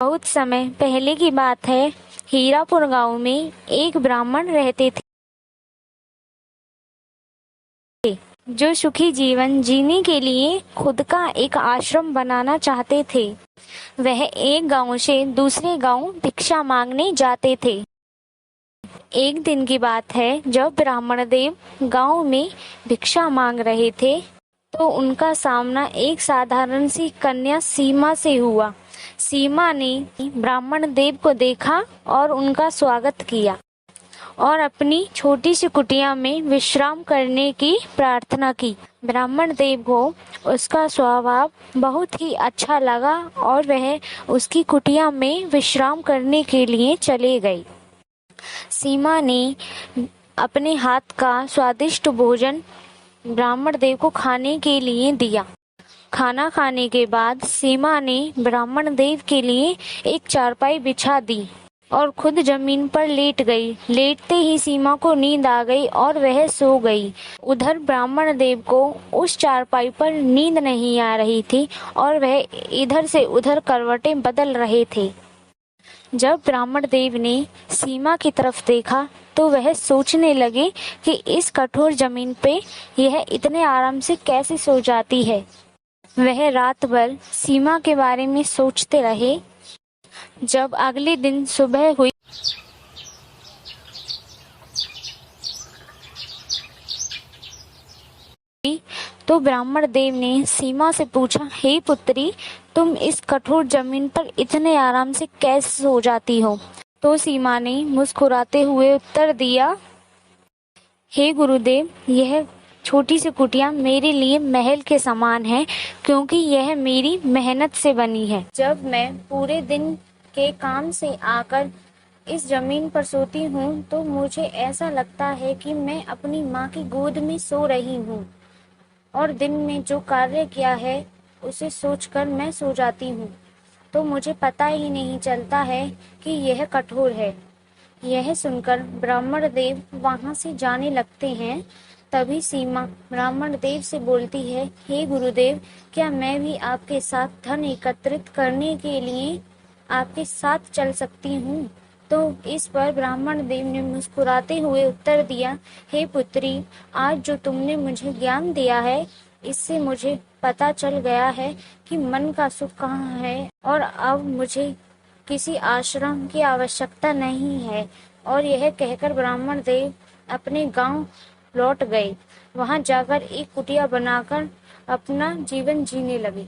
बहुत समय पहले की बात है। हीरापुर गांव में एक ब्राह्मण रहते थे जो सुखी जीवन जीने के लिए खुद का एक आश्रम बनाना चाहते थे। वह एक गांव से दूसरे गांव भिक्षा मांगने जाते थे। एक दिन की बात है, जब ब्राह्मण देव गांव में भिक्षा मांग रहे थे तो उनका सामना एक साधारण सी कन्या सीमा से हुआ। सीमा ने ब्राह्मण देव को देखा और उनका स्वागत किया और अपनी छोटी सी कुटिया में विश्राम करने की प्रार्थना की। ब्राह्मण देव को उसका स्वभाव बहुत ही अच्छा लगा और वह उसकी कुटिया में विश्राम करने के लिए चले गए। सीमा ने अपने हाथ का स्वादिष्ट भोजन ब्राह्मण देव को खाने के लिए दिया। खाना खाने के बाद सीमा ने ब्राह्मण देव के लिए एक चारपाई बिछा दी और खुद जमीन पर लेट गई। लेटते ही सीमा को नींद आ गई और वह सो गई। उधर ब्राह्मण देव को उस चारपाई पर नींद नहीं आ रही थी और वह इधर से उधर करवटें बदल रहे थे। जब ब्राह्मण देव ने सीमा की तरफ देखा तो वह सोचने लगे कि इस कठोर जमीन पे यह इतने आराम से कैसे सो जाती है। वह रात भर सीमा के बारे में सोचते रहे। जब अगले दिन सुबह हुई तो ब्राह्मण देव ने सीमा से पूछा, हे पुत्री, तुम इस कठोर जमीन पर इतने आराम से कैसे सो जाती हो? तो सीमा ने मुस्कुराते हुए उत्तर दिया, हे गुरुदेव, यह छोटी सी कुटिया मेरे लिए महल के समान है क्योंकि यह मेरी मेहनत से बनी है। जब मैं पूरे दिन के काम से आकर इस जमीन पर सोती हूँ तो मुझे ऐसा लगता है कि मैं अपनी माँ की गोद में सो रही हूँ और दिन में जो कार्य किया है उसे सोचकर मैं सो जाती हूँ, तो मुझे पता ही नहीं चलता है कि यह कठोर है। यह सुनकर ब्राह्मण देव वहां से जाने लगते हैं। तभी सीमा ब्राह्मण देव से बोलती है, हे गुरुदेव, क्या मैं भी आपके साथ धन एकत्रित करने के लिए आपके साथ चल सकती हूँ? तो इस पर ब्राह्मण देव ने मुस्कुराते हुए उत्तर दिया, हे पुत्री, आज जो तुमने मुझे ज्ञान दिया है इससे मुझे पता चल गया है कि मन का सुख कहाँ है और अब मुझे किसी आश्रम की आवश्यकता नहीं है। और यह कहकर ब्राह्मण देव अपने गांव लौट गए। वहां जाकर एक कुटिया बनाकर अपना जीवन जीने लगे।